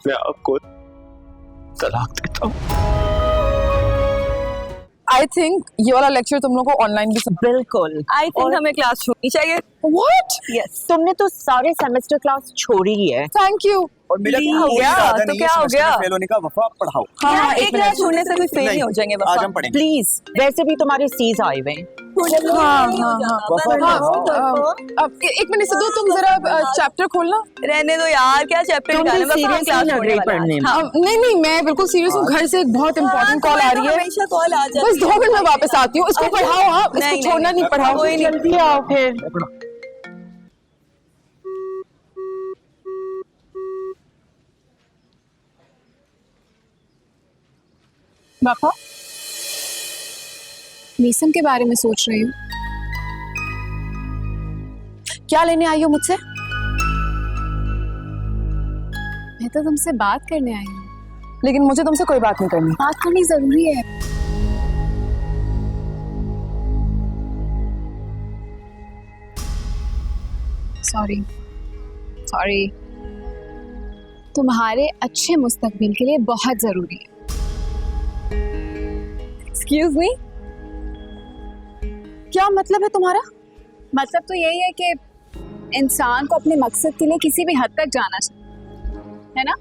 मैं आपको तलाक देता हूँ। आई थिंक ये वाला लेक्चर तुम लोगों को ऑनलाइन भी बिल्कुल। आई थिंक हमें क्लास छोड़नी चाहिए। व्हाट? यस। तुमने तो सारे सेमेस्टर क्लास छोड़ी ही है। Thank you. और मेरा Please, कोई क्या? इरादा तो नहीं क्या है हो semester गया? में फेल होने का। वफा पढ़ाओ। हाँ, एक क्लास छोड़ने से कोई फेल नहीं हो जाएंगे। आज हम पढ़ेंगे। प्लीज, वैसे भी तुम्हारे सीज आए हुए हैं। एक मिनट सिद्धू, तुम जरा चैप्टर खोलना। रहने दो यार, क्या चैप्टर तुम भी निकालने? बस हम seriously क्लास लग छोड़ने रही वाला पढ़ने में। हाँ। नहीं नहीं, मैं बिल्कुल सीरियस हूँ। घर से एक बहुत इंपॉर्टेंट कॉल आ रही है। हमेशा कॉल आ जाती बस 2 मिनट में वापस आती हूँ। इसको पढ़ाओ। हाँ, इसको छोड़ना नहीं, पढ़ाओ। कोई नहीं। जल्दी आओ फिर। पापा, मीसम के बारे में सोच रही हूँ। क्या लेने आई हो मुझसे? मैं तो तुमसे बात करने आई हूँ। लेकिन मुझे तुमसे कोई बात नहीं करनी। बात करनी जरूरी है। सॉरी सॉरी, तुम्हारे अच्छे मुस्तकबिल के लिए बहुत जरूरी है। एक्सक्यूज मी, क्या मतलब है तुम्हारा? मतलब तो यही है कि इंसान को अपने मकसद के लिए किसी भी हद तक जाना चाहिए, है ना?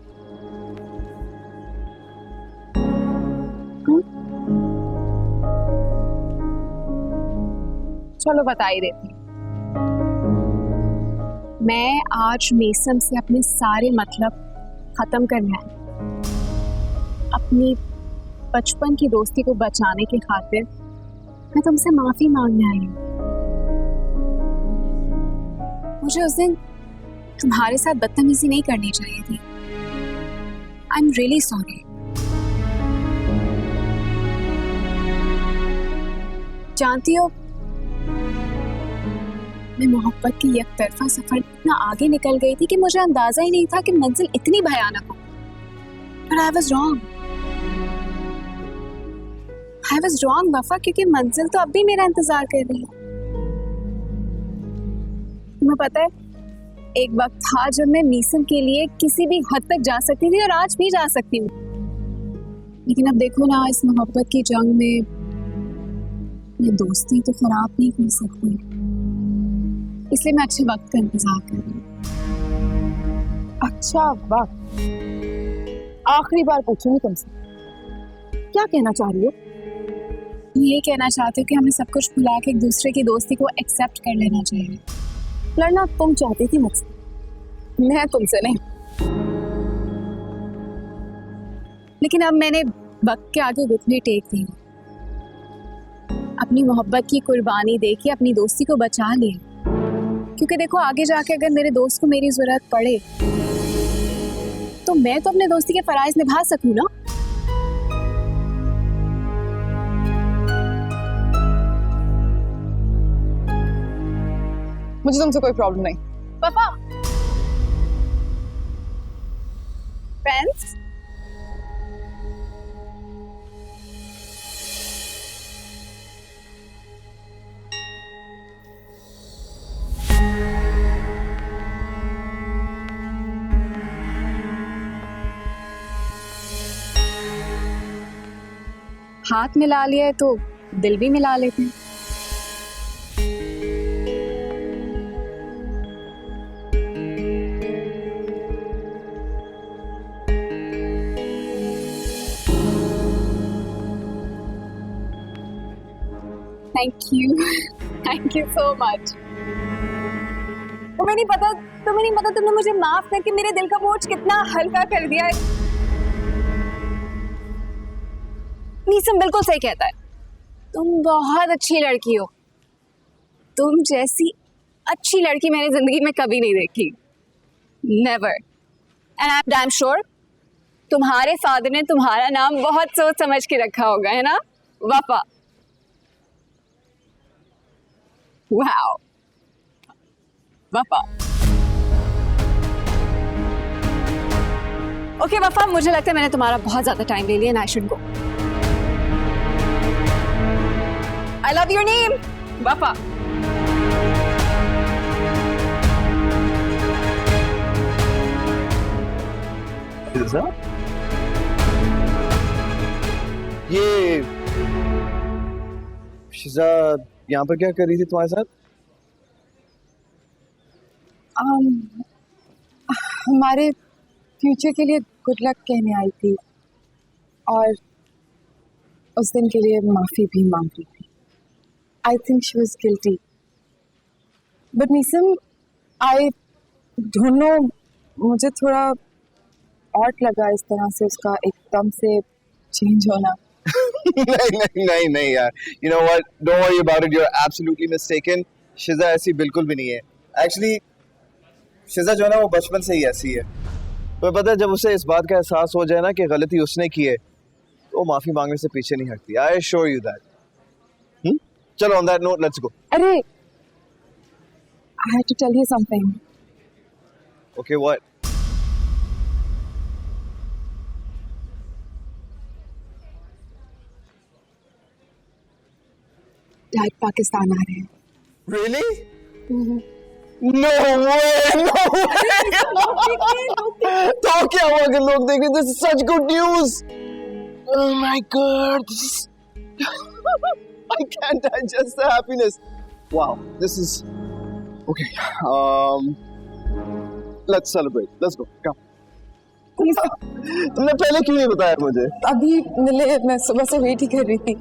चलो बता ही देती हूँ। मैं आज मीसम से अपने सारे मतलब खत्म करने आई। अपनी बचपन की दोस्ती को बचाने की खातिर मैं तुमसे माफी मांगने आई हूँ। मुझे उस दिन तुम्हारे साथ बदतमीजी नहीं करनी चाहिए थी। I am really sorry. जानती हो, मैं मोहब्बत की एक तरफा सफर इतना आगे निकल गई थी कि मुझे अंदाजा ही नहीं था कि मंजिल इतनी भयानक हो। But I was wrong. I was wrong, वफा, क्योंकि मंजिल तो अब भी मेरा इंतजार कर रही है। तुम्हें पता है, एक वक्त था जब मैं मीसम के लिए किसी भी हद तक जा सकती थी और आज भी जा सकती हूँ। लेकिन अब देखो ना, इस मोहब्बत की जंग में मैं दोस्ती तो खराब नहीं कर सकती, इसलिए मैं अच्छे वक्त का इंतजार कर रही हूँ। अच्छा वक्त? आखिरी बार पूछूंगी तुमसे, क्या कहना चाह रही हो? ये कहना चाहती हूँ कि हमें सब कुछ भुला के एक दूसरे की दोस्ती को एक्सेप्ट कर लेना चाहिए। लड़ना तुम चाहती थी मुझसे, मैं तुमसे नहीं। लेकिन अब मैंने वक्त के आगे घुटने टेक दिए, अपनी मोहब्बत की कुर्बानी दे के अपनी दोस्ती को बचा लिया। क्योंकि देखो, आगे जाके अगर मेरे दोस्त को मेरी जरूरत पड़े तो मैं तो अपने दोस्ती के फराइज निभा सकूं ना। मुझे तुमसे कोई प्रॉब्लम नहीं। पापा, फ्रेंड्स, हाथ मिला लिया है तो दिल भी मिला लेते हैं। Thank you so much. तुम्हें नहीं पता तुमने मुझे माफ करके मेरे दिल का बोझ कितना हल्का कर दिया है। मीसम बिल्कुल सही कहता है, तुम बहुत अच्छी लड़की हो। तुम जैसी अच्छी लड़की मैंने जिंदगी में कभी नहीं देखी, never. And I am damn sure तुम्हारे फादर ने तुम्हारा नाम बहुत सोच समझ के रखा होगा, है ना वफा? वाओ वफा। ओके वफा, मुझे लगता है मैंने तुम्हारा बहुत ज्यादा टाइम ले लिया and I should go. I love your name, Wafa. शिजा, ये शिजा यहाँ पर क्या कर रही थी तुम्हारे साथ? हमारे फ्यूचर के लिए गुड लक कहने आई थी और उस दिन के लिए माफी भी मांग रही थी. I think she was guilty but नीसम आई डोंट नो, मुझे थोड़ा ऑट लगा इस तरह से उसका एकदम से चेंज होना. नहीं यार, you know what, don't worry about it, you're absolutely mistaken. शिजा ऐसी बिल्कुल भी नहीं है. Actually शिजा जो है ना वो बचपन से ही ऐसी है. तो पता है जब उसे इस बात का एहसास हो जाए ना कि गलती उसने की है तो वो माफी मांगने से पीछे नहीं हटती. I assure you that. चलो on that note let's go. अरे I had to tell you something. Okay, what? Dad Pakistan आ रहे हैं. Really? No way! No way! तो क्या हुआ अगर लोग देख रहे? This is such good news! Oh my God! This is... I can't digest the happiness. Wow, this is okay. Let's celebrate. Let's go. Come. तुमने पहले क्यों नहीं बताया मुझे? अभी मिले, मैं सुबह से वेट ही कर रही थी.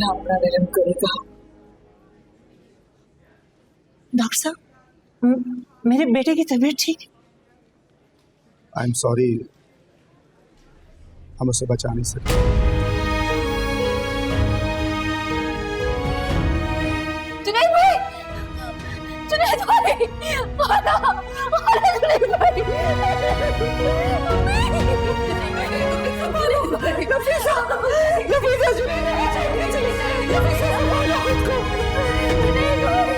अपना विलम करेगा. डॉक्टर साहब, मेरे बेटे की तबीयत ठीक है? आई एम सॉरी, हम उसे बचा नहीं सकते. जुनैद भाई, जुनैद भाई, आना, आना जुनैद भाई. नफीसा, नफीसा जुनैद भाई, नफीसा संभालो खुद को. जुनैद भाई.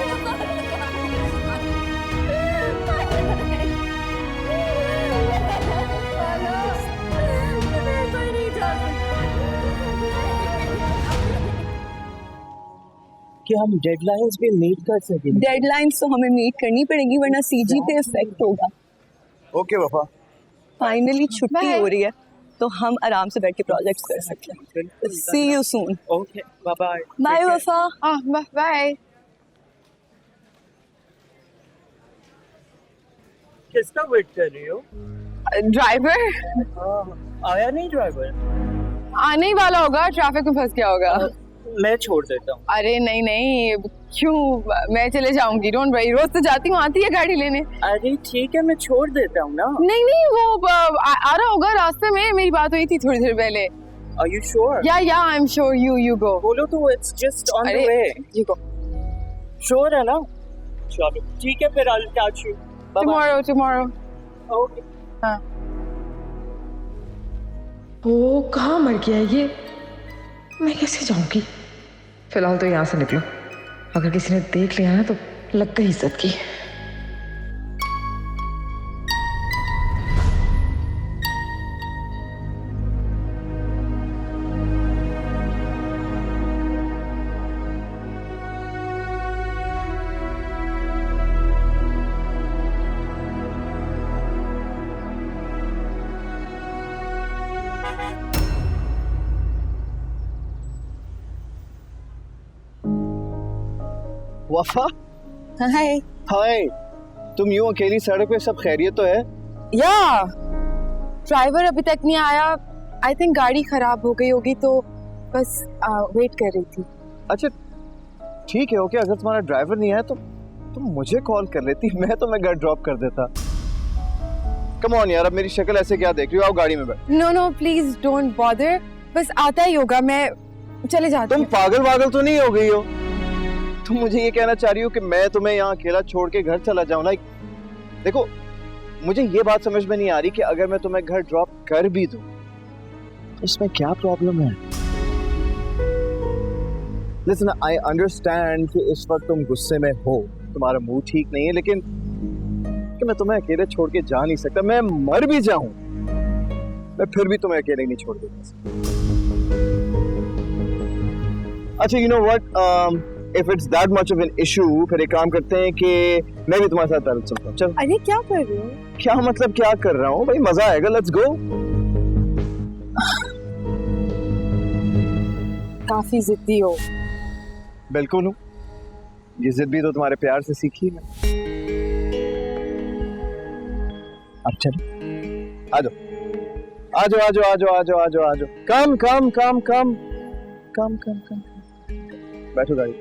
क्या हम डेडलाइंस भी मीट कर सकें? डेडलाइंस तो हमें मीट करनी पड़ेगी वरना सीजी पे इफेक्ट होगा. Okay, वफा. फाइनली छुट्टी हो रही है तो हम आराम से बैठ के प्रोजेक्ट्स कर सकते हैं. See you soon. Okay, bye bye. Bye Wafa. Bye. किसका वेट कर रही हो? ड्राइवर आया नहीं ड्राइवर? आने ही वाला होगा, ट्रैफिक में फंस गया होगा. मैं छोड़ देता हूँ. अरे नहीं, क्यों, मैं चले जाऊंगी. डोंट वरी, रोज तो जाती हूँ, आती है गाड़ी लेने. अरे ठीक है, मैं छोड़ देता हूँ ना. नहीं, वो आ रहा होगा रास्ते में. मेरी बात हुई थी थोड़ी देर पहले. Are you sure? या I am sure. You go. बोलो तो it's just on the way. You go. Sure है ना? चलो ठीक है फिर, I'll catch you. Tomorrow. Okay. हाँ. ओ कहाँ मर गया ये? मैं कैसे जाऊंगी? फिलहाल तो यहाँ से निकलो. अगर किसी ने देख लिया ना तो लग गई इज्जत की. वफा, हाय. हाय. तुम यूं अकेली सड़क पे, सब खैरियत तो है? या ड्राइवर अभी तक नहीं आया. आई थिंक गाड़ी खराब हो गई होगी तो बस वेट कर रही थी. अच्छा ठीक है, ओके. अगर तुम्हारा ड्राइवर नहीं आया तो तुम मुझे कॉल कर लेती, मैं तुम्हें घर ड्रॉप कर देता. कम ऑन यार, अब मेरी शक्ल ऐसे क्या देख रही हो? आओ गाड़ी में बैठ. No please don't bother. बस आता ही होगा, मैं चले जाती तुम हूँ. पागल तो नहीं हो गई हो? तुम मुझे ये कहना चाह रही हो कि मैं तुम्हें यहाँ अकेला छोड़ के घर चला जाऊँ? लाइक देखो, मुझे ये बात समझ में नहीं आ रही कि अगर मैं तुम्हें घर ड्रॉप कर भी दूं तो उसमें क्या प्रॉब्लम है? लिसन, आई अंडरस्टैंड कि इस वक्त तुम गुस्से में हो, तुम्हारा मूड ठीक नहीं है, लेकिन कि मैं तुम्हें अकेले छोड़ के जा नहीं सकता. मैं मर भी जाऊं मैं फिर भी तुम्हें अकेले नहीं छोड़ देता. अच्छा, you know what, if it's that much of an issue फिर एक काम करते हैं कि मैं भी तुम्हारे साथ दर्द सुनता हूँ। चलो। अरे क्या कर रहे हो? क्या मतलब क्या कर रहा हूँ भाई, मजा आएगा, लेट्स गो। काफी जिद्दी हो। बिल्कुल हूँ, ये जिद भी तो तुम्हारे प्यार से सीखी है। अब चलो, आ जाओ आ जाओ आ जाओ आ जाओ आ जाओ आ जाओ आ जाओ, कम कम कम कम कम कम कम, बैठो गाड़ी।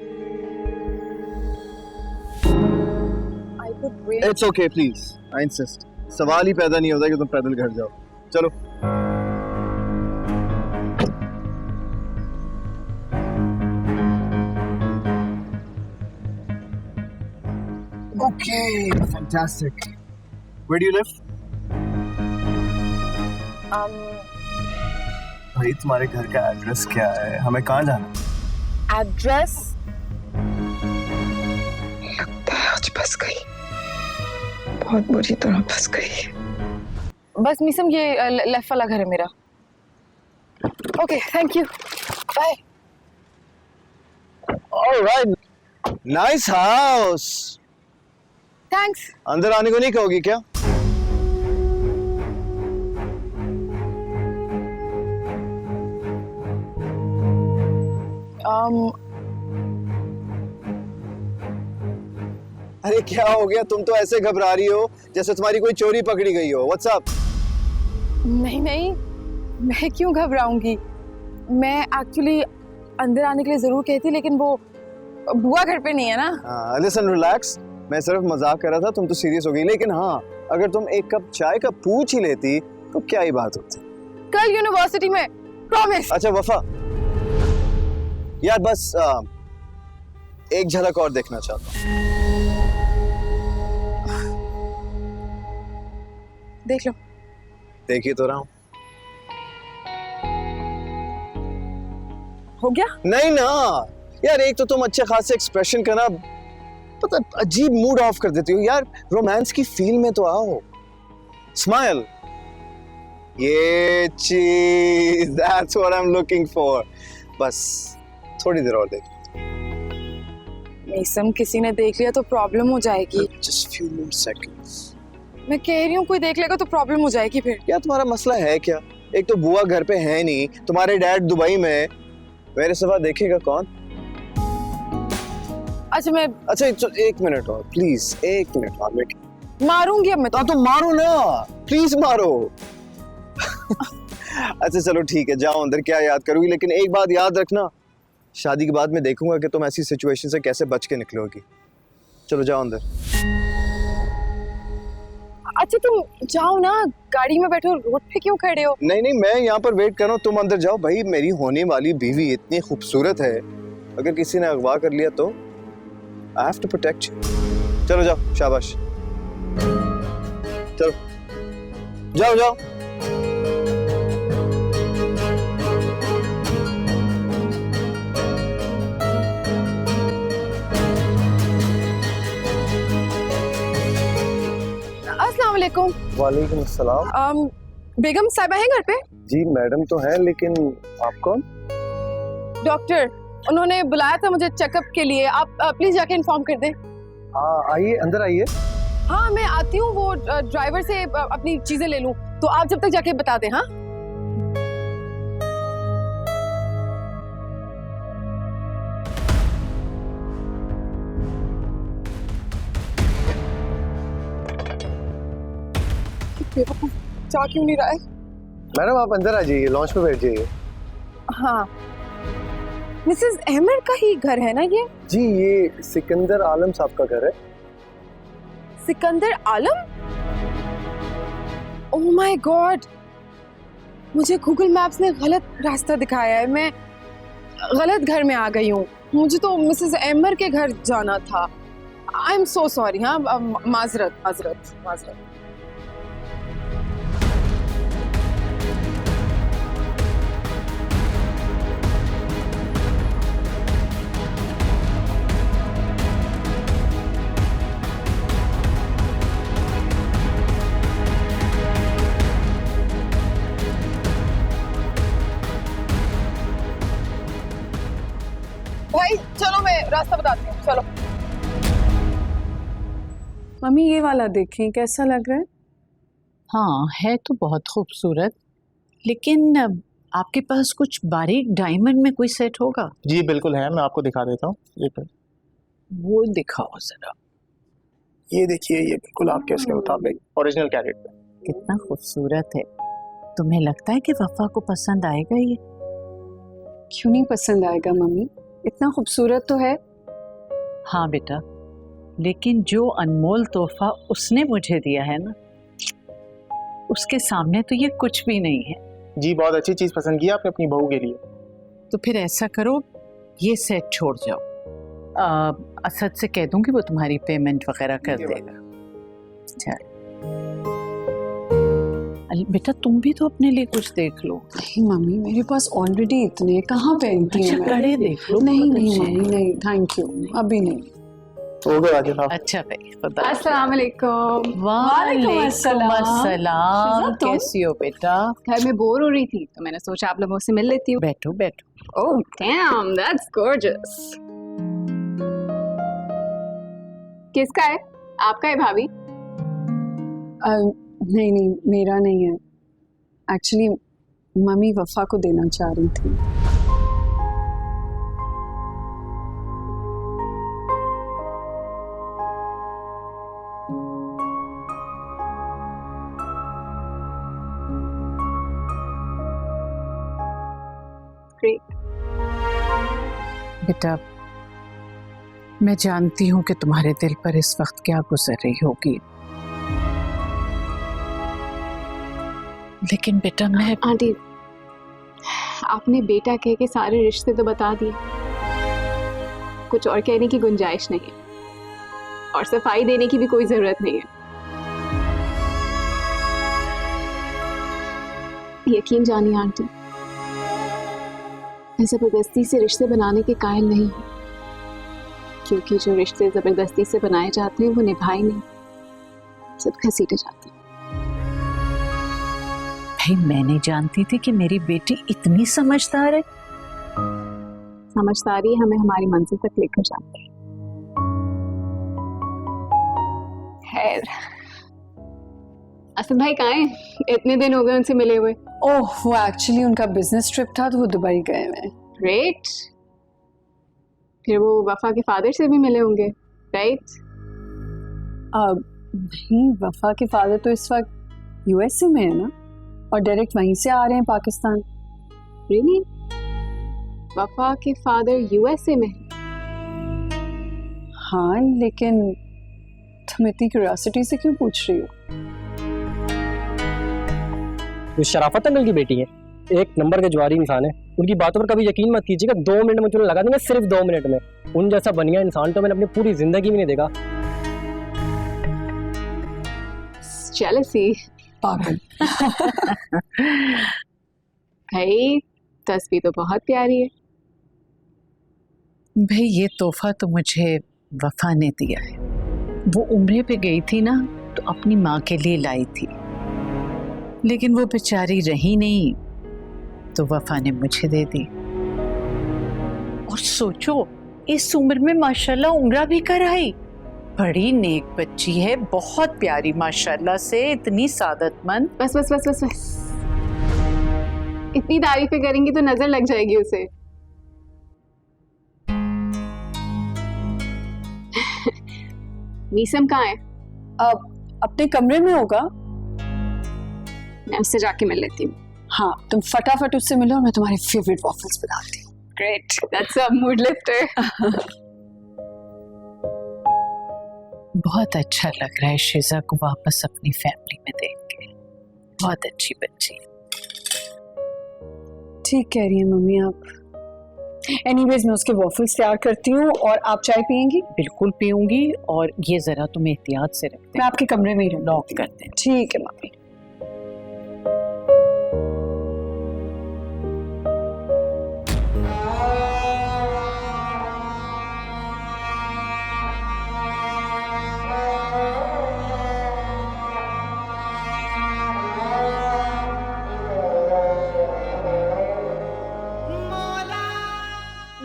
I could wait. It's okay please, I insist. सवाल ही पैदा नहीं होता कि तुम पैदल घर जाओ। चलो। Okay, fantastic. Where do you live? भाई तुम्हारे घर का एड्रेस क्या है, हमें कहाँ जाना? एड्रेस लगता है आज फंस गई, बहुत बुरी तरह फंस गई। बस मिसम ये लेफ्ट वाला घर है मेरा। Okay thank you, bye. Alright, nice house. Thanks. अंदर आने को नहीं कहोगी क्या? अरे क्या हो गया, तुम तो ऐसे घबरा रही हो जैसे तुम्हारी कोई चोरी पकड़ी गई हो। What's up? नहीं नहीं, मैं क्यों घबराऊंगी। मैं एक्चुअली अंदर आने के लिए जरूर कहती, लेकिन वो बुआ घर पे नहीं है ना। लिसन रिलैक्स, मैं सिर्फ मजाक कर रहा था, तुम तो सीरियस हो गई। लेकिन हाँ, अगर तुम एक कप चाय का पूछ ही लेती तो क्या ही बात होती। कल यूनिवर्सिटी में, प्रॉमिस। अच्छा वफा यार, बस एक झलक और देखना चाहता हूँ। देख लो। देख ही तो रहा हूँ। हो गया? नहीं ना यार, एक तो तुम अच्छे खासे एक्सप्रेशन का ना पता अजीब मूड ऑफ कर देती हो यार। रोमांस की फील में तो आओ, स्माइल। ये चीज, that's what I am looking for. बस थोड़ी देर और देख। मिसम किसी ने देख लिया तो प्रॉब्लम हो जाएगी। Just few more seconds. मैं कह रही हूँ कोई देख लेगा तो प्रॉब्लम हो जाएगी फिर। यार तुम्हारा मसला है क्या? एक तो बुआ घर पे है नहीं, तुम्हारे डैड दुबई में है, मेरे सिवा देखेगा कौन? अच्छा मैं अच्छा एक मिनट और प्लीज, एक मिनट और वेट। मारूंगी अब मैं तो। तो मारो ना, प्लीज मारो। अच्छा चलो ठीक है, जाओ अंदर, क्या याद करूंगी। लेकिन एक बात याद रखना, शादी के बाद मैं देखूंगा कि तुम ऐसी सिचुएशन से कैसे बच के निकलोगी। चलो जाओ अंदर। अच्छा तुम जाओ ना, गाड़ी में बैठो, रोड पे क्यों खड़े हो? नहीं नहीं, मैं यहाँ पर वेट कर रहा हूँ, तुम अंदर जाओ। भाई मेरी होने वाली बीवी इतनी खूबसूरत है, अगर किसी ने अगवा कर लिया तो I have to protect you. चलो जाओ, शाबाश, चलो जाओ जाओ। अस्सलाम वालेकुम। वालेकुम अस्सलाम। बेगम साहिबा है घर पे? जी मैडम तो है, लेकिन आप कौन? डॉक्टर, उन्होंने बुलाया था मुझे चेकअप के लिए। आप प्लीज जाके इन्फॉर्म कर दें। आइए अंदर आइए। हाँ मैं आती हूँ, वो ड्राइवर से अपनी चीजें ले लूँ, तो आप जब तक जाके बता दें। हाँ जा क्यों नहीं रहा है? मैडम आप अंदर आ जाइए, लॉन्च पे बैठ जाइए। हाँ मिसेस अहमद का ही घर है ना ये? जी ये सिकंदर आलम साहब का घर है। सिकंदर आलम? ओह माय गॉड, मुझे गूगल मैप्स ने गलत रास्ता दिखाया है। मैं गलत घर में आ गई हूँ। मुझे तो मिसेस अहमद के घर जाना था। I am so sorry. हाँ माजरत माजरत माजरत। भाई चलो चलो मैं रास्ता बताती हूँ, चलो। मम्मी ये वाला देखें कैसा लग रहा है। हाँ है तो बहुत खूबसूरत, लेकिन आपके पास कुछ बारीक डायमंड में कोई सेट होगा? जी बिल्कुल है, मैं आपको दिखा देता हूँ। एक मिनट, वो दिखाओ जरा। ये देखिए, ये बिल्कुल आपके उसके मुताबिक ओरिजिनल कैरेट पे। कितना खूबसूरत है। तुम्हें लगता है कि वफा को पसंद आएगा ये? क्यों नहीं पसंद आएगा मम्मी, इतना खूबसूरत तो है। हाँ बेटा, लेकिन जो अनमोल तोहफा उसने मुझे दिया है ना, उसके सामने तो ये कुछ भी नहीं है। जी बहुत अच्छी चीज पसंद की आपने अपनी बहू के लिए। तो फिर ऐसा करो, ये सेट छोड़ जाओ। असद से कह दूंगी, वो तुम्हारी पेमेंट वगैरह कर देगा। चल बेटा, तुम भी तो अपने लिए कुछ देख लो। नहीं मम्मी, मेरे पास ऑलरेडी इतने, कहाँ पहनती हूँ मैं। कड़े देख लो। नहीं नहीं मम्मी, नहीं थैंक यू, अभी नहीं। हो गया वाजिब साहब। अच्छा भाई, खुदा अस्सलाम वालेकुम। वालेकुम अस्सलाम। तुम? कैसी हो बेटा? घर में बोर हो रही थी तो मैंने सोचा आप लोगों से मिल लेती हूँ। बैठो बैठो। Oh damn, that's gorgeous. किसका है? आपका है भाभी? नहीं नहीं, मेरा नहीं है। एक्चुअली मम्मी वफा को देना चाह रही थी। बेटा, मैं जानती हूँ कि तुम्हारे दिल पर इस वक्त क्या गुजर रही होगी, लेकिन बेटा मैं... आंटी, आपने बेटा कह के सारे रिश्ते तो बता दिए, कुछ और कहने की गुंजाइश नहीं है और सफाई देने की भी कोई जरूरत नहीं है। यकीन जानिए आंटी, मैं जबरदस्ती से रिश्ते बनाने के कायल नहीं हूँ, क्योंकि जो रिश्ते जबरदस्ती से बनाए जाते हैं वो निभाए नहीं, सब घसीटे जाते हैं। भाई मैं नहीं जानती थी कि मेरी बेटी इतनी समझदार है। समझदारी हमें हमारी मंजिल तक लेकर जाती है। खैर, असद भाई कहाँ हैं? इतने दिन हो गए उनसे मिले हुए। ओह, वो एक्चुअली उनका बिजनेस ट्रिप था तो वो दुबई गए हुए। ग्रेट। फिर वो वफा के फादर से भी मिले होंगे, राइट? नहीं, वफा के फादर तो इस वक्त यूएसए में है ना, और डायरेक्ट वहीं से आ रहे हैं पाकिस्तान। रियली? वफा के फादर यूएसए में? हाँ, लेकिन तुम इतनी क्यूरियोसिटी से क्यों पूछ रही हो? वो शराफत अकल की बेटी है, एक नंबर के जवारी इंसान है। उनकी बातों पर कभी यकीन मत कीजिएगा, 2 मिनट में चुन लगा देंगे, सिर्फ 2 मिनट में। उन जैसा बढ़िया इंसान तो मैंने अपनी पूरी जिंदगी में नहीं देखा। जेलसी। पागल। भाई तस्वीर तो बहुत प्यारी है। भाई ये तोहफा तो मुझे वफा ने दिया है। वो उम्रे पे गई थी ना, तो अपनी माँ के लिए लाई थी, लेकिन वो बेचारी रही नहीं तो वफा ने मुझे दे दी। और सोचो, इस उम्र में माशाल्लाह उम्रा भी कराई। बड़ी नेक बच्ची है, बहुत प्यारी माशाल्लाह से, इतनी सादतमंद। बस बस बस बस बस, इतनी तारीफें करेंगी तो नजर लग जाएगी उसे। मीसम कहाँ है? अब अपने कमरे में होगा। मैं उससे जाके मिल लेती हूँ। हाँ, तुम फटाफट उससे मिलो और मैं तुम्हारे फेवरेट वॉफल्स बनाती हूँ। Great, that's a mood lifter. बहुत अच्छा लग रहा है शिजा को वापस अपनी फैमिली में देख के। बहुत अच्छी बच्ची। ठीक कह रही है मम्मी आप। एनीवेज मैं उसके वॉफल्स तैयार करती हूँ, और आप चाय पियेंगी? बिल्कुल पीऊंगी, और ये जरा तुम एहतियात से रखते। मैं आपके कमरे में ही लॉक करते हैं। ठीक है मम्मी।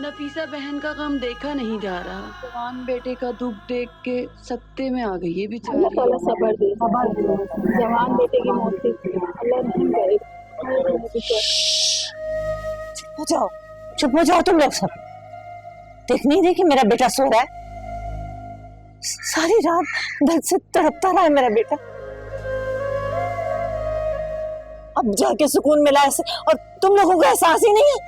नफीसा बहन का काम देखा नहीं जा रहा। जवान बेटे का दुख देख के सकते में आ गई ये बेचारी। सबर दे, जवान बेटे की मौत से अल्लाह रहम करे। चुप हो जाओ तुम लोग सब। देख नहीं रही कि मेरा बेटा सो रहा है? सारी रात दर्द से तड़पता रहा है मेरा बेटा। अब जाके सुकून मिला ऐसे, और तुम लोगों को एहसास ही नहीं है?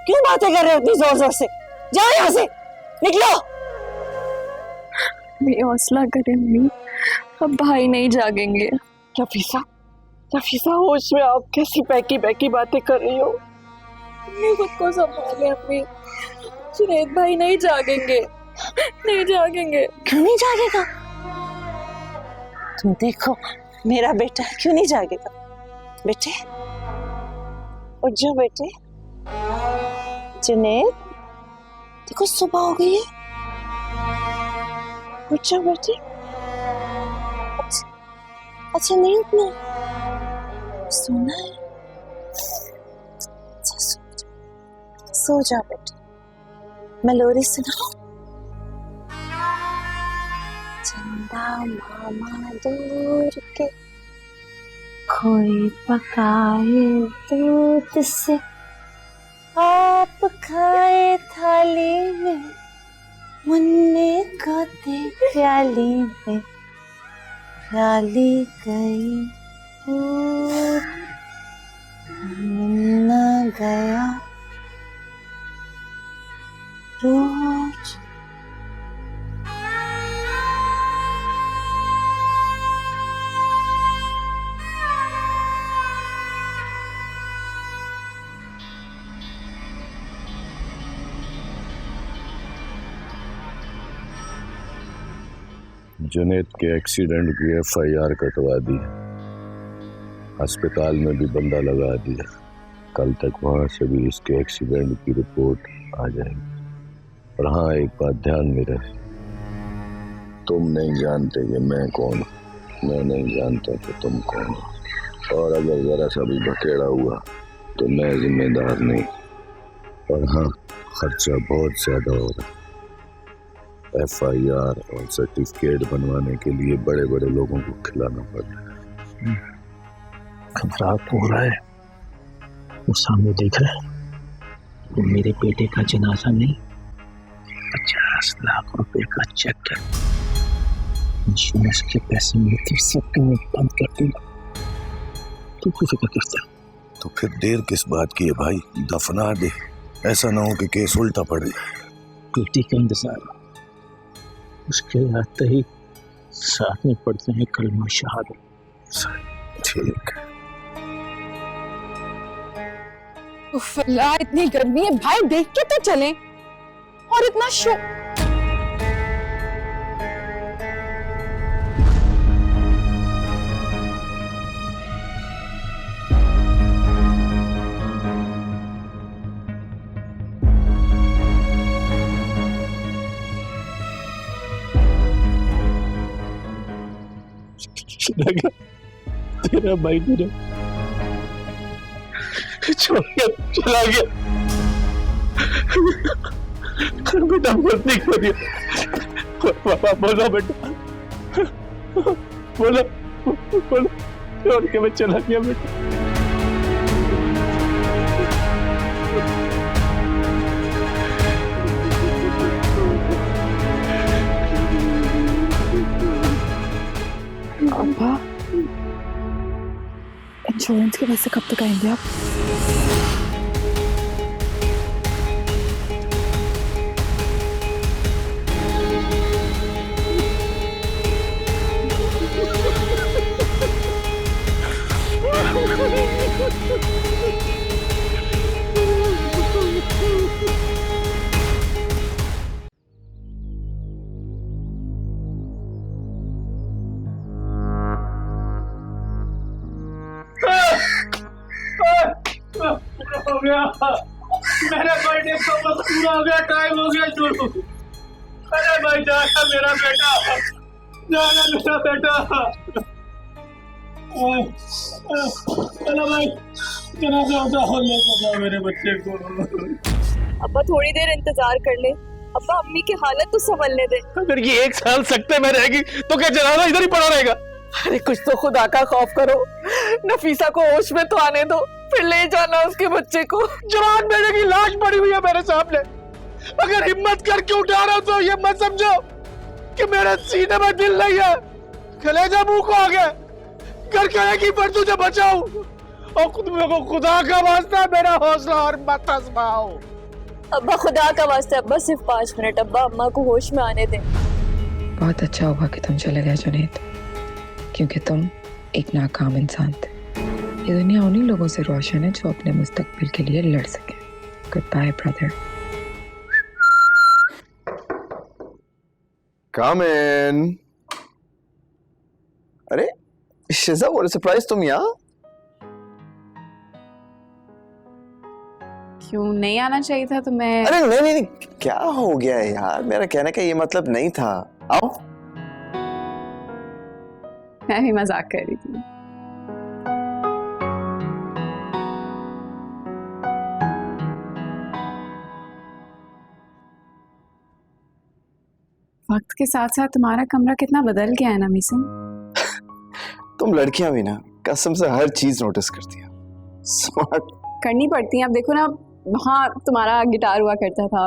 क्यों बातें कर रहे हो इतनी जोर जोर से? जाओ यहाँ से, निकलो। मेरी हौसला करें मम्मी, अब भाई नहीं जागेंगे। नफीसा होश में आप कैसी बैकी बैकी बातें कर रही हो? मैं खुद को संभाले अम्मी, जुनैद भाई नहीं जागेंगे, नहीं जागेंगे। क्यों नहीं जागेगा? तुम देखो मेरा बेटा क्यों नहीं जागेगा? बेटे उठ जाओ बेटे। जुनैद देखो सुबह हो गई है, उठ जाओ बेटे। अच्छा नहीं उठना, सोना है। सो जा बेटे, मैं लोरी सुनाऊं? चंदा मामा दूर के खोई पकाए दूध से, आप खाए थाली में, मुन्ने को दे प्याली में, प्याली गई दूध, मुन्ना गया रोज। जुनैद के एक्सीडेंट की FIR कटवा दी, अस्पताल में भी बंदा लगा दिया। कल तक वहां से भी इसके एक्सीडेंट की रिपोर्ट आ जाएगी। और हाँ, एक बात ध्यान में रहे, तुम नहीं जानते कि मैं कौन हूँ, मैं नहीं जानता कि तुम कौन हो। और अगर जरा सा भी बखेड़ा हुआ तो मैं जिम्मेदार नहीं। और हाँ, खर्चा बहुत ज्यादा हो रहा है। FIR और सर्टिफिकेट बनवाने के लिए बड़े बड़े लोगों को खिलाना पड़ रहा है। घबराहट हो रहा है। वो सामने देख रहा है, वो मेरे बेटे का जनाजा नहीं, 50 लाख रुपए का चेक है। इंश्योरेंस के पैसे मिलते सबके मैं बंद कर दूंगा। तू क्यों फिक्र करता है? तो फिर देर किस बात की है भाई? दफना दे, ऐसा ना हो कि केस उल्टा पड़ जाए। बेटी का इंतजार, उसके आते ही साथ में पढ़ते हैं कलमा शहादत। ठीक है। इतनी गर्मी है भाई, देख के तो चले। और इतना शो तेरा भाई तेरा छोड़ के चला गया। बेटा गलती करी, पापा बोलो बेटा, बोलो बोलो, छोड़ के मैं चला गया बेटा। अब्बा, इंश्योरेंस के पैसे कब तक आएंगे आप? हो गया, मेरा बर्थडे तो पूरा हो गया, टाइम हो गया शुरू। अरे भाई जाना मेरा बेटा, जाना मेरा बेटा। चलो भाई, जनाजा होता हो, लेकर जाओ मेरे बच्चे को। अब्बा थोड़ी देर इंतजार कर ले, अब्बा अम्मी की हालत तो संभलने दे। अगर ये 1 साल सकते में रहेगी तो क्या जनाजा इधर ही पड़ा रहेगा? अरे कुछ तो खुदा का खौफ करो, नफीसा को होश में तो आने दो, फिर ले जाना उसके बच्चे को। जवान बेटे की लाश पड़ी हुई है मेरे सामने, अगर हिम्मत करके उठा रहा हूं तो ये मत समझो कि मेरे सीने में दिल नहीं है, कलेजा मुंह को आ गया। घर कहने की पर तुझे बचाऊं और खुदा का वास्ता मेरा हौसला और मत आजमाओ। अब्बा खुदा का वास्ता, अब्बा सिर्फ 5 मिनट, अब्बा अम्मा को होश में आने दे। बहुत अच्छा होगा कि तुम चले गए जुनैद, क्योंकि तुम एक नाकाम इंसान थे। ये दुनिया उन्हीं लोगों से रोशन है जो अपने मुस्तकबिल के लिए लड़ सके। Goodbye brother. Come in. अरे शिजा, what a surprise, तुम यहाँ? क्यों नहीं आना चाहिए था तुम्हें? अरे नहीं, क्या हो गया है यार, मेरा कहने का ये मतलब नहीं था। आओ। मैं भी मजाक कर रही थी। वक्त के साथ साथ तुम्हारा कमरा कितना बदल गया है ना मीसम। तुम लड़कियां भी ना कसम से हर चीज नोटिस करती हो। स्मार्ट करनी पड़ती है। अब देखो ना, वहाँ तुम्हारा गिटार हुआ करता था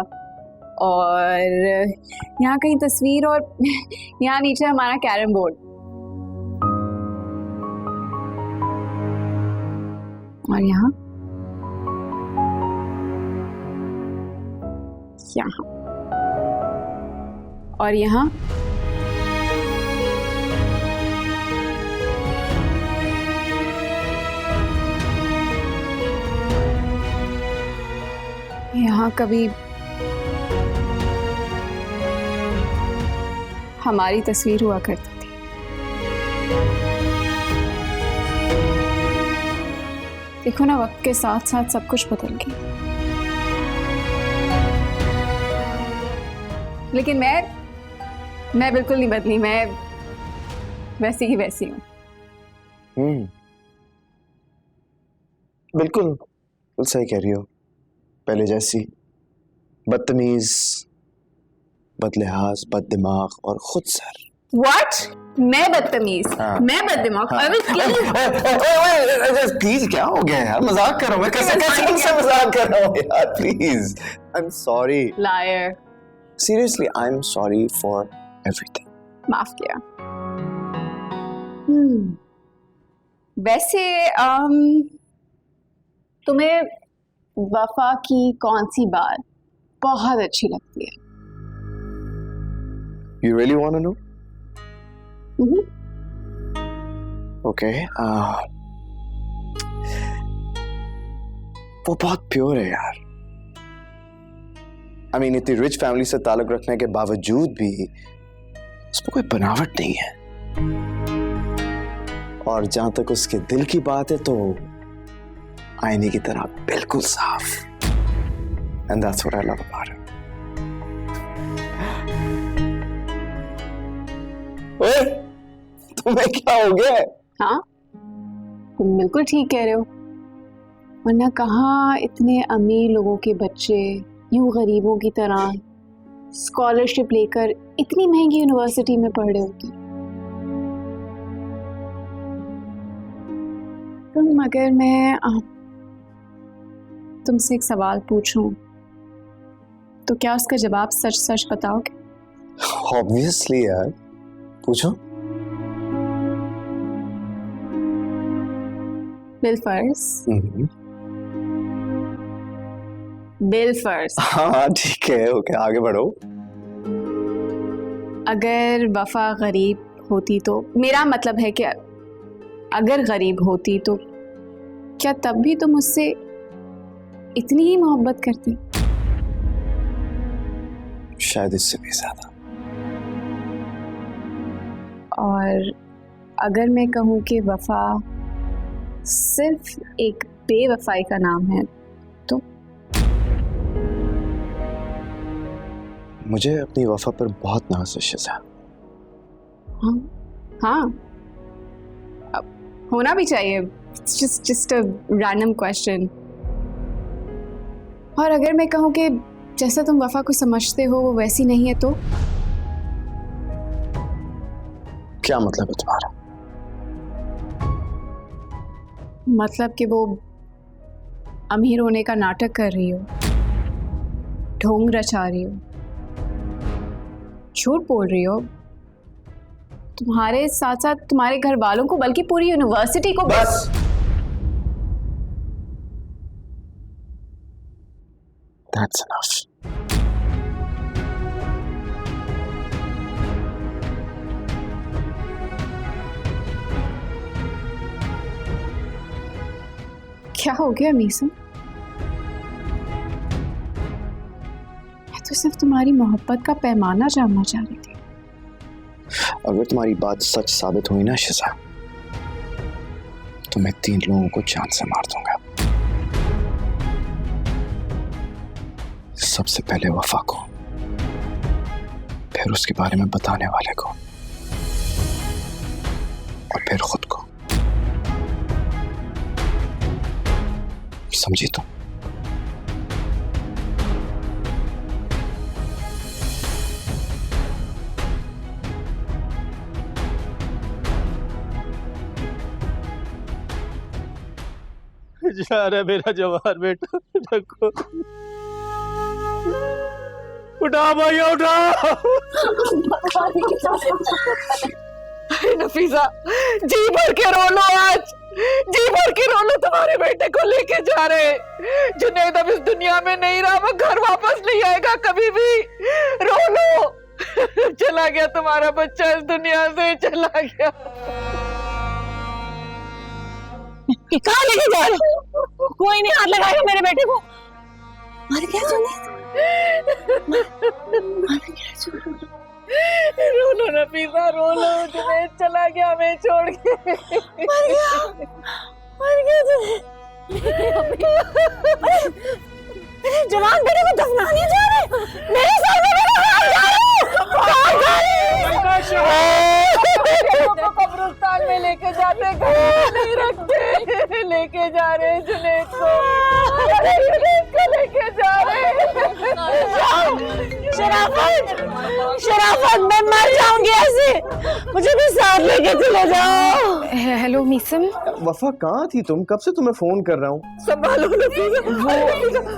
और यहाँ कहीं तस्वीर, और यहाँ नीचे हमारा कैरम बोर्ड, और यहाँ और यहाँ कभी हमारी तस्वीर हुआ करती थी। देखो ना, वक्त के साथ साथ सब कुछ बदल गया। लेकिन मैं बिल्कुल नहीं बदली, मैं वैसी ही वैसी हूँ। बिल्कुल सही कह रही हो, पहले जैसी बदतमीज, बदलिहाज, बददिमाग और खुद सर। What? मैं बदतमीज? हाँ। मैं बददिमाग? I will kill you. Please, क्या हो गया यार, मजाक कर रहा हूँ मैं। कैसे तुमसे मजाक कर रहा हूँ यार, please. I'm sorry. Liar. Seriously, I'm sorry for everything. माफ किया। वैसे तुम्हें वफा की कौन सी बात बहुत अच्छी लगती है? You really want to know? Okay. वो बहुत प्योर है यार। I mean, इतनी रिच फैमिली से ताल्लुक रखने के बावजूद भी उसमें कोई बनावट नहीं है, और जहां तक उसके दिल की बात है तो आईने की तरह बिल्कुल साफ। And that's what I love about it. ओए, तुम्हें क्या हो गया? हाँ, तुम बिल्कुल ठीक कह रहे हो। वरना कहाँ इतने अमीर लोगों के बच्चे यूं गरीबों की तरह स्कॉलरशिप लेकर इतनी महंगी यूनिवर्सिटी में पढ़ रहे होते। तुम, अगर मैं तुमसे एक सवाल पूछूं तो क्या उसका जवाब सच सच बताओगे? Obviously यार, पूछो। बिलफर्स। हाँ ठीक है, ओके, आगे बढ़ो। अगर वफा गरीब होती तो, मेरा मतलब है कि अगर गरीब होती तो क्या तब भी तुम उससे इतनी ही मोहब्बत करती? शायद इससे भी ज्यादा। और अगर मैं कहूँ कि वफा सिर्फ एक बेवफाई का नाम है तो? मुझे अपनी वफा पर बहुत नाज है शिजा। हाँ, अब होना भी चाहिए। Just a random question. और अगर मैं कहूँ कि जैसा तुम वफा को समझते हो वो वैसी नहीं है तो? क्या मतलब है तुम्हारा? मतलब कि वो अमीर होने का नाटक कर रही हो, ढोंग रचा रही हो, झूठ बोल रही हो, तुम्हारे साथ साथ तुम्हारे घर वालों को बल्कि पूरी यूनिवर्सिटी को। बस That's enough. क्या हो गया मीसम? मैं तो सिर्फ तुम्हारी मोहब्बत का पैमाना जानना चाह रही थी। अगर तुम्हारी बात सच साबित हुई ना शिजा, तो मैं 3 लोगों को जान से मार दूंगा। सबसे पहले वफा को, फिर उसके बारे में बताने वाले को, और फिर खुद को। समझी तुम? जा रहा है मेरा जवान बेटा, देखो उठा भैया उठा। नफीसा, जी भर के रो लो आज, जी भर के रो लो। तुम्हारे बेटे को लेके जा रहे, जुनैद अब इस दुनिया में नहीं रहा, वो घर वापस नहीं आएगा कभी भी। रो लो, चला गया तुम्हारा बच्चा, इस दुनिया से चला गया। कहाँ लेके जा रहे? कोई नहीं हाथ लगाएगा मेरे बेटे को। मर गया जुनैद? रो लो नफीसा, रो लो, जुनैद चला गया हमें छोड़ के। मर गया जुनैद। जवान बेटे को दफनाने जा रहे, मेरे सामने मेरा हाथ जा रहे। कब्रिस्तान में लेके जाते, घर नहीं रखते, लेके जा रहे जुनैद को, जुनैद को लेके जा रहे। शराफत, शराफत, मैं मर जाऊंगी ऐसे, मुझे भी साथ लेके चले जाओ। हेलो मीसम। वफा कहाँ थी तुम? कब से तुम्हें फोन कर रहा हूँ। संभालो नफीसा,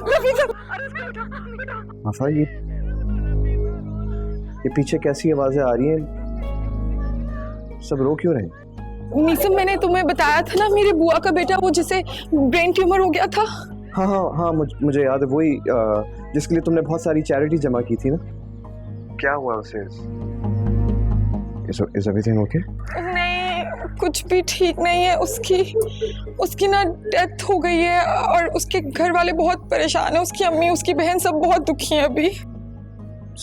नफीसा। वफा ये पीछे कैसी आवाजें आ रही हैं? सब रो क्यों रहे? मीसम, मैंने तुम्हें बताया था ना, मेरे बुआ का बेटा, वो जिसे ब्रेन ट्यूमर हो गया था। हाँ हाँ हाँ, मुझे याद है, वही जिसके लिए तुमने बहुत सारी चैरिटी जमा की थी ना। क्या हुआ उसे? Is everything okay? नहीं, कुछ भी ठीक नहीं है। उसकी ना डेथ हो गई है और उसके घर वाले बहुत परेशान हैं। उसकी अम्मी, उसकी बहन सब बहुत दुखी हैं अभी।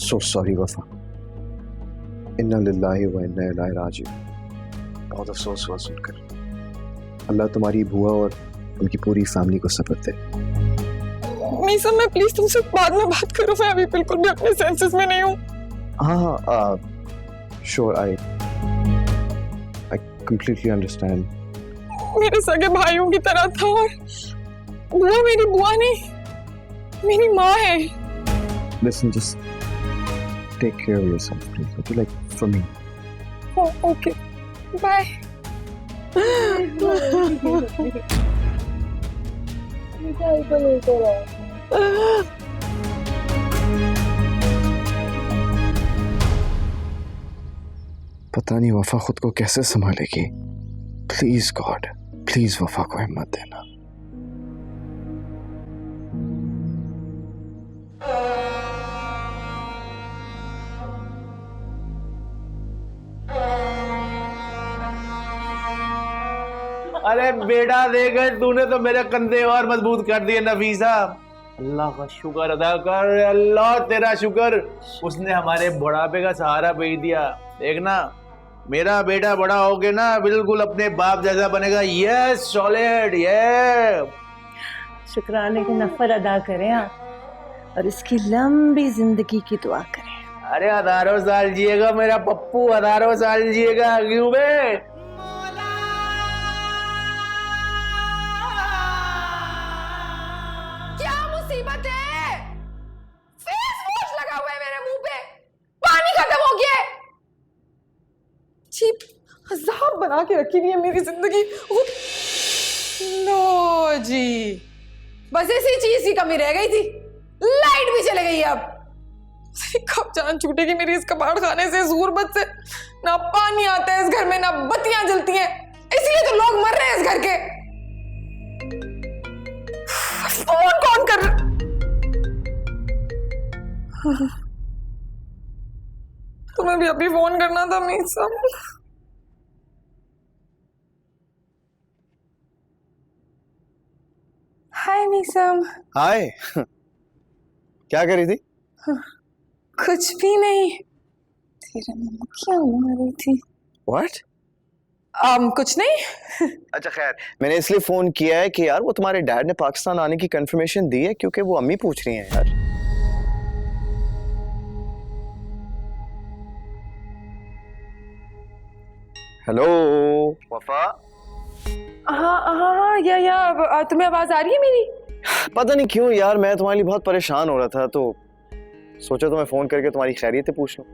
So sorry वफा। इन्ना लिल्लाहि व इन्ना इलैहि राजिऊन। बहुत अफसोस हुआ सुनकर। अल्लाह तुम्हारी बुआ और उनकी पूरी फैमिली को सब्र दे। मीसम, मैं प्लीज तुमसे बाद में बात करूं, मैं अभी बिल्कुल भी अपने सेंसेस में नहीं हूँ। हाँ हाँ, श्योर, आई कंप्लीटली अंडरस्टैंड। मेरे सगे भाइयों की तरह था और बुआ मेरी बुआ नहीं, मेरी माँ है। Listen, just take care of yourself, please. Okay, like for me. Oh, okay. Bye. पता नहीं वफा खुद को कैसे संभालेगी। प्लीज गॉड, प्लीज वफा को हिम्मत देना। अरे बेटा देख, तूने तो मेरे कंधे और मजबूत कर दिए नफीसा। अल्लाह का शुक्र अदा कर, अल्लाह तेरा शुक्र, उसने हमारे बुढ़ापे का सहारा भेज दिया। देखना मेरा बेटा बड़ा होके ना बिल्कुल अपने बाप जैसा बनेगा। यस सॉलिड, ये शुक्राने के नफर अदा करें आप और इसकी लंबी जिंदगी की दुआ करें। अरे हजारों साल जिएगा मेरा पप्पू, हजारों साल जिएगा। क्यों बे? क्या मुसीबत है? अजाब बना के रखी हुई है मेरी जिंदगी। लो जी, बस इसी चीज की कमी रह गई थी, लाइट भी चले गई अब। कब जान छूटेगी मेरी इस कबाड़ खाने से, ज़ुर्बत से। ना पानी आता है इस घर में, ना बत्तियां जलती हैं, इसलिए तो लोग मर रहे हैं इस घर के। फोन कौन कर रहा? तुम्हें भी अभी फोन करना था मीसम। हाय मीसम। हाय। क्या कर रही थी? कुछ भी नहीं, तेरा मम्मा क्या हुआ रही थी? What? कुछ नहीं। अच्छा खैर, मैंने इसलिए फोन किया है कि यार वो तुम्हारे डैड ने पाकिस्तान आने की कंफर्मेशन दी है, क्योंकि वो अम्मी पूछ रही हैं यार। हेलो वफा। हाँ या तुम्हें आवाज आ रही है मेरी? पता नहीं क्यों यार, मैं तुम्हारे लिए बहुत परेशान हो रहा था, तो सोचा तो मैं फोन करके तुम्हारी खैरियत पूछ लूं।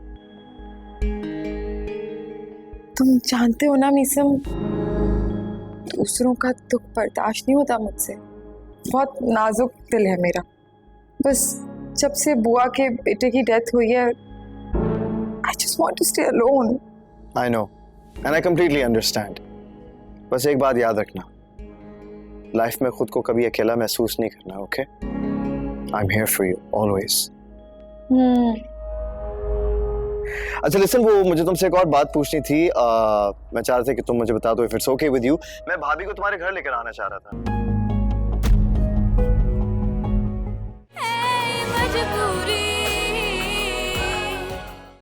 तुम जानते हो ना मीसम, दूसरों का दुख बर्दाश्त नहीं होता मुझसे। बहुत नाजुक दिल है मेरा। बस जब से बुआ के बेटे की डेथ हुई है, I just want to stay alone. I know, and I completely understand. बस एक बात याद रखना, लाइफ में खुद को कभी अकेला महसूस नहीं करना, okay? I'm here for you always. अच्छा लिसन, वो मुझे तुमसे एक और बात पूछनी थी। मैं चाह रहा था कि तुम मुझे बता दो, if it's okay with you, मैं भाभी को तुम्हारे घर लेकर आना चाह रहा था।